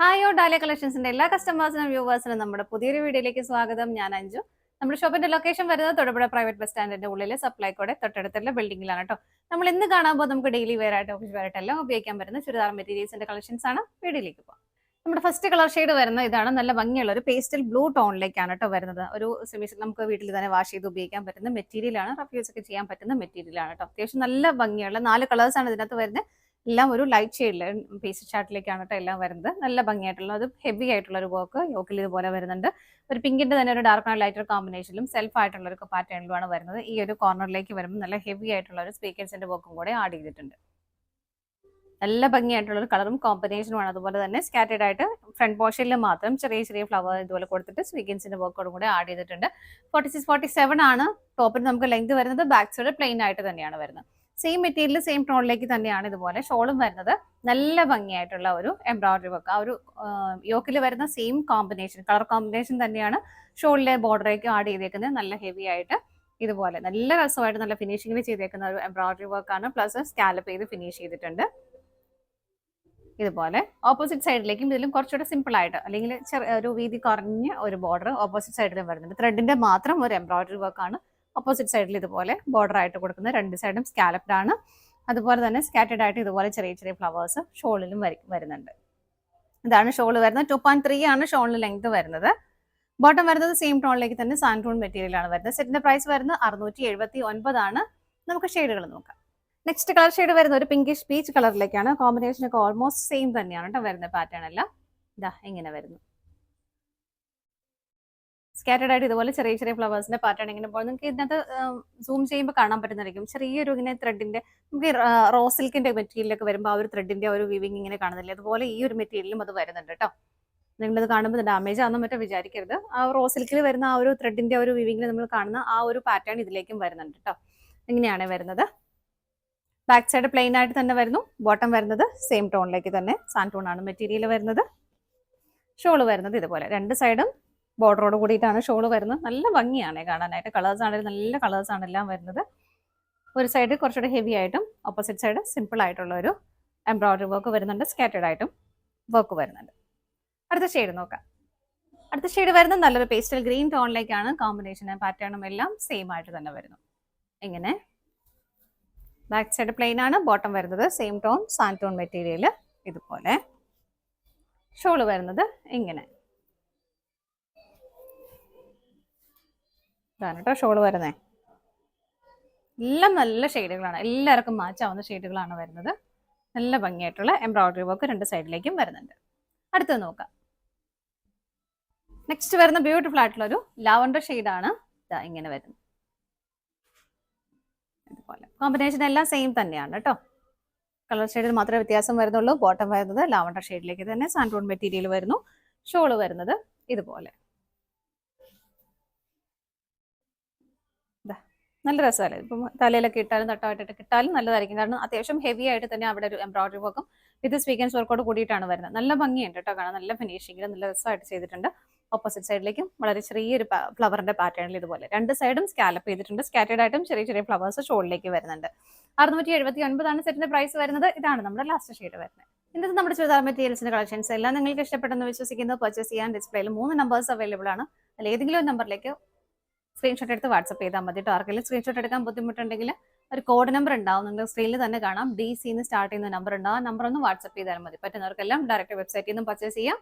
Hi dahlia കളക്ഷൻസിന്റെ എല്ലാ കസ്റ്റമേഴ്സിനും വ്യൂവേഴ്സിനും നമ്മുടെ പുതിയൊരു വീഡിയോയിലേക്ക് സ്വാഗതം. ഞാൻ അഞ്ജു. നമ്മുടെ ഷോപ്പിന്റെ ലൊക്കേഷൻ വരുന്നത് തൊടുപുഴ പ്രൈവറ്റ് ബസ് സ്റ്റാൻഡിന്റെ ഉള്ളിൽ സപ്ലൈക്കോടെ തൊട്ടടുത്തുള്ള ബിൽഡിംഗിലാണ് കേട്ടോ. നമ്മൾ ഇന്ന് കാണാൻ നമുക്ക് ഡെയിലി വെയർ ആയിട്ട് ഓഫീസ് വെയർ ആയിട്ട് എല്ലാം ഉപയോഗിക്കാൻ പറ്റുന്ന ചുരിദാർ മെറ്റീരിയൽസിന്റെ കളക്ഷൻസ് ആണ്. വീഡിയോയിലേക്ക് പോകാം. നമ്മുടെ ഫസ്റ്റ് കളർ ഷെയ്ഡ് വരുന്നത് ഇതാണ്. നല്ല ഭംഗിയുള്ള ഒരു പേസ്റ്റൽ ബ്ലൂ ടോണിലേക്കാണ് കേട്ടോ വരുന്നത്. ഒരു നമുക്ക് വീട്ടിൽ തന്നെ വാഷ് ചെയ്ത് ഉപയോഗിക്കാൻ പറ്റുന്ന മെറ്റീരിയലാണ്. റഫ് യൂസ് ഒക്കെ ചെയ്യാൻ പറ്റുന്ന മെറ്റീരിയലാണ് കേട്ടോ. അത്യാവശ്യം നല്ല ഭംഗിയുള്ള 4 കളേഴ്സ് ആണ് ഇതിനകത്ത് വരുന്നത്. എല്ലാം ഒരു ലൈറ്റ് ഷെയ്ഡിൽ പീസ് ചാർട്ടിലേക്കാണ് കേട്ടോ എല്ലാം വരുന്നത്. നല്ല ഭംഗിയായിട്ടുള്ള അത് ഹെവി ആയിട്ടുള്ള ഒരു വർക്ക് യോക്കിൽ ഇതുപോലെ വരുന്നുണ്ട്. ഒരു പിങ്കിന്റെ തന്നെ ഒരു ഡാർക്ക് ആൻഡ് ലൈറ്റർ കോമ്പിനേഷനിലും സെൽഫ് ആയിട്ടുള്ള ഒരു പാറ്റേണിലുമാണ് വരുന്നത്. ഈ ഒരു കോർണറിലേക്ക് വരുമ്പോൾ നല്ല ഹെവി ആയിട്ടുള്ള ഒരു സ്പീക്കേഴ്സിന്റെ വർക്കും കൂടെ ആഡ് ചെയ്തിട്ടുണ്ട്. നല്ല ഭംഗിയായിട്ടുള്ള ഒരു കളറും കോമ്പിനേഷനുമാണ്. അതുപോലെ തന്നെ സ്കാറ്റേഡ് ആയിട്ട് ഫ്രണ്ട് പോർഷനിൽ മാത്രം ചെറിയ ചെറിയ ഫ്ലവർ ഇതുപോലെ കൊടുത്തിട്ട് സ്വീക്കൻസിന്റെ വർക്കോടും കൂടെ ആഡ് ചെയ്തിട്ടുണ്ട്. 46-47 ആണ് ടോപ്പിന് നമുക്ക് ലെങ്ത് വരുന്നത്. ബാക്ക് സൈഡ് പ്ലെയിൻ ആയിട്ട് തന്നെയാണ് വരുന്നത്. സെയിം മെറ്റീരിയൽ സെയിം ടോണിലേക്ക് തന്നെയാണ് ഇതുപോലെ ഷോളും വരുന്നത്. നല്ല ഭംഗിയായിട്ടുള്ള ഒരു എംബ്രോയിഡറി വർക്ക്. ആ ഒരു യോക്കിൽ വരുന്ന സെയിം കോമ്പിനേഷൻ കളർ കോമ്പിനേഷൻ തന്നെയാണ് ഷോളിലെ ബോർഡറേക്ക് ആഡ് ചെയ്തേക്കുന്നത്. നല്ല ഹെവി ആയിട്ട് ഇതുപോലെ നല്ല രസമായിട്ട് നല്ല ഫിനിഷിംഗിൽ ചെയ്തേക്കുന്ന ഒരു എംബ്രോയിഡറി വർക്കാണ്. പ്ലസ് സ്കാലപ്പ് ചെയ്ത് ഫിനിഷ് ചെയ്തിട്ടുണ്ട്. ഇതുപോലെ ഓപ്പോസിറ്റ് സൈഡിലേക്കും ഇതിലും കുറച്ചുകൂടെ സിമ്പിൾ ആയിട്ട് അല്ലെങ്കിൽ ഒരു വീതി കുറഞ്ഞ ഒരു ബോർഡർ ഓപ്പോസിറ്റ് സൈഡിലും വരുന്നുണ്ട്. ത്രെഡിന്റെ മാത്രം ഒരു എംബ്രോയിഡറി വർക്കാണ് ഓപ്പോസിറ്റ് സൈഡിൽ ഇതുപോലെ ബോർഡർ ആയിട്ട് കൊടുക്കുന്നത്. രണ്ട് സൈഡും സ്കാലപ്ഡ് ആണ്. അതുപോലെ തന്നെ സ്കാറ്റേഡ് ആയിട്ട് ഇതുപോലെ ചെറിയ ചെറിയ ഫ്ലവേഴ്സ് ഷോളിലും വരുന്നുണ്ട്. ഇതാണ് ഷോൾ വരുന്നത്. 2.3 ആണ് ഷോളിന് ലെങ്ത് വരുന്നത്. ബോട്ടം വരുന്നത് സെയിം ടോണിലേക്ക് തന്നെ സാൻഡൂൺ മെറ്റീരിയൽ ആണ് വരുന്നത്. സെറ്റിന്റെ പ്രൈസ് വരുന്നത് 679 ആണ്. നമുക്ക് ഷെയ്ഡുകൾ നോക്കാം. നെക്സ്റ്റ് കളർ ഷെയ്ഡ് വരുന്നത് ഒരു പിങ്കിഷ് പീച്ച് കളറിലേക്കാണ്. കോമ്പിനേഷൻ ഒക്കെ ഓൾമോസ്റ്റ് സെയിം തന്നെയാണ് കേട്ടോ വരുന്ന പാറ്റേൺ എല്ലാം. ഇതാ ഇങ്ങനെ വരുന്നു. സ്കാറ്റേഡ് ആയിട്ട് ഇതുപോലെ ചെറിയ ചെറിയ ഫ്ലവേഴ്സിന്റെ പാറ്റേൺ ഇങ്ങനെ പോകുന്നത് നിങ്ങൾക്ക് ഇതിനകത്ത് സൂം ചെയ്യുമ്പോൾ കാണാൻ പറ്റുന്നതായിരിക്കും. ചെറിയൊരു ഇങ്ങനെ ത്രെഡിന്റെ നമുക്ക് റോ സിൽക്കിന്റെ മെറ്റീരിയലൊക്കെ വരുമ്പോൾ ആ ഒരു ത്രെഡിന്റെ ഒരു വിവിങ് ഇങ്ങനെ കാണുന്നില്ല. അതുപോലെ ഈ ഒരു മെറ്റീരിയലും അത് വരുന്നുണ്ട് കേട്ടോ. നിങ്ങളിത് കാണുമ്പോൾ ഡാമേജ് ആണെന്നും മറ്റോ വിചാരിക്കരുത്. ആ റോ സിൽക്കിൽ വരുന്ന ആ ഒരു ത്രെഡിന്റെ ഒരു വിവിങ്ങിൽ നമ്മൾ കാണുന്ന ആ ഒരു പാറ്റേൺ ഇതിലേക്കും വരുന്നുണ്ട് കേട്ടോ. ഇങ്ങനെയാണ് വരുന്നത്. ബാക്ക് സൈഡ് പ്ലെയിൻ ആയിട്ട് തന്നെ വരുന്നു. ബോട്ടം വരുന്നത് സെയിം ടോണിലേക്ക് തന്നെ സാൻഡൂൺ ആണ് മെറ്റീരിയൽ വരുന്നത്. ഷോള് വരുന്നത് ഇതുപോലെ രണ്ട് സൈഡും ബോർഡറോട് കൂടിയിട്ടാണ് ഷോള് വരുന്നത്. നല്ല ഭംഗിയാണ് കാണാനായിട്ട്. കളേഴ്സ് ആണെങ്കിലും നല്ല കളേഴ്സ് ആണ് എല്ലാം വരുന്നത്. ഒരു സൈഡ് കുറച്ചുകൂടെ ഹെവി ആയിട്ടും ഓപ്പോസിറ്റ് സൈഡ് സിമ്പിൾ ആയിട്ടുള്ള ഒരു എംബ്രോയിഡറി വർക്ക് വരുന്നുണ്ട്. സ്കാറ്റേഡ് ആയിട്ടും വർക്ക് വരുന്നുണ്ട്. അടുത്ത ഷെയ്ഡ് നോക്കാം. അടുത്ത ഷെയ്ഡ് വരുന്നത് നല്ലൊരു പേസ്റ്റൽ ഗ്രീൻ ടോണിലേക്കാണ്. കോമ്പിനേഷനും പാറ്റേണും എല്ലാം സെയിം ആയിട്ട് തന്നെ വരുന്നു. ഇങ്ങനെ ബാക്ക് സൈഡ് പ്ലെയിൻ ആണ്. ബോട്ടം വരുന്നത് സെയിം ടോൺ സാൻഡൂൺ മെറ്റീരിയൽ ഇതുപോലെ. ഷോള് വരുന്നത് ഇങ്ങനെ ഇതാണ് കേട്ടോ ഷോള് വരുന്നത്. എല്ലാം നല്ല ഷെയ്ഡുകളാണ്. എല്ലാവർക്കും മാച്ചാവുന്ന ഷെയ്ഡുകളാണ് വരുന്നത്. നല്ല ഭംഗിയായിട്ടുള്ള എംബ്രോയിഡറി വർക്ക് രണ്ട് സൈഡിലേക്കും വരുന്നുണ്ട്. അടുത്തത് നോക്കാം. നെക്സ്റ്റ് വരുന്ന ബ്യൂട്ടിഫുൾ ആയിട്ടുള്ള ഒരു ലാവൻഡർ ഷെയ്ഡാണ്. ഇങ്ങനെ വരുന്നത് ഇതുപോലെ. കോമ്പിനേഷൻ എല്ലാം സെയിം തന്നെയാണ് കേട്ടോ. കളർ ഷെയ്ഡിൽ മാത്രമേ വ്യത്യാസം വരുന്നുള്ളൂ. ബോട്ടം വരുന്നത് ലാവൻഡർ ഷെയ്ഡിലേക്ക് തന്നെ സാൻഡൂൺ മെറ്റീരിയൽ വരുന്നു. ഷോള് വരുന്നത് ഇതുപോലെ. നല്ല രസമല്ലേ. ഇപ്പം തലയിലൊക്കെ ഇട്ടാലും തട്ടമായിട്ടിട്ട് കിട്ടാലും നല്ലതായിരിക്കും. കാരണം അത്യാവശ്യം ഹെവി ആയിട്ട് തന്നെ അവിടെ ഒരു എംബ്രോയിഡറി വർക്കും വിത്ത് സ്വീക്കൻസ് വർക്കോട് കൂടിയിട്ടാണ് വരുന്നത്. നല്ല ഭംഗിയുണ്ട് കേട്ടോ കാണാൻ. നല്ല ഫിനിഷിംഗിൽ നല്ല രസമായിട്ട് ചെയ്തിട്ടുണ്ട്. ഓപ്പോസിറ്റ് സൈഡിലേക്കും വളരെ ചെറിയൊരു ഫ്ലവറിന്റെ പാറ്റേണിൽ ഇതുപോലെ രണ്ട് സൈഡും സ്കാലപ്പ് ചെയ്തിട്ടുണ്ട്. സ്കാറ്റേഡ് ആയിട്ടും ചെറിയ ചെറിയ ഫ്ലവേഴ്സ് ഷോളിലേക്ക് വരുന്നുണ്ട്. 679 ആണ് സെറ്റിന്റെ പ്രൈസ് വരുന്നത്. ഇതാണ് നമ്മുടെ ലാസ്റ്റ് ഷെയ്ഡ് വരുന്നത്. ഇന്നത്തെ നമ്മുടെ ചുരിദാർ മെറ്റീരിയൽസിന്റെ കളക്ഷൻസ് എല്ലാം നിങ്ങൾക്ക് ഇഷ്ടപ്പെട്ടെന്ന് വിശ്വസിക്കുന്നു. പർച്ചേസ് ചെയ്യാൻ ഡിസ്പ്ലേയിൽ 3 നമ്പേഴ്സ് അവൈലബിൾ ആണ്. അതിൽ ഏതെങ്കിലും ഒരു നമ്പറിലേക്ക് സ്ക്രീൻഷോട്ട് എടുത്ത് വാട്സപ്പ് ചെയ്താൽ മതി. ആർക്കെങ്കിലും സ്ക്രീൻഷോട്ട് എടുക്കാൻ ബുദ്ധിമുട്ടുണ്ടെങ്കിൽ ഒരു കോഡ് നമ്പർ ഉണ്ടാവും. നിങ്ങൾ സ്ക്രീനിൽ തന്നെ കാണാം. DC സ്റ്റാർട്ട് ചെയ്യുന്ന നമ്പർ ഉണ്ടാവും. ആ നമ്പർ ഒന്ന് വാട്സപ്പ് ചെയ്താൽ മതി. പറ്റുന്നവർക്കെല്ലാം ഡയറക്റ്റ് വെബ്സൈറ്റിൽ നിന്നും പർച്ചേസ് ചെയ്യാം.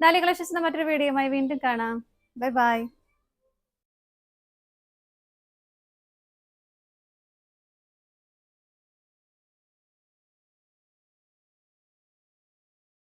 ഡാലിയ കളക്ഷൻസിന്റെ മറ്റൊരു വീഡിയോയുമായി വീണ്ടും കാണാം. Bye bye.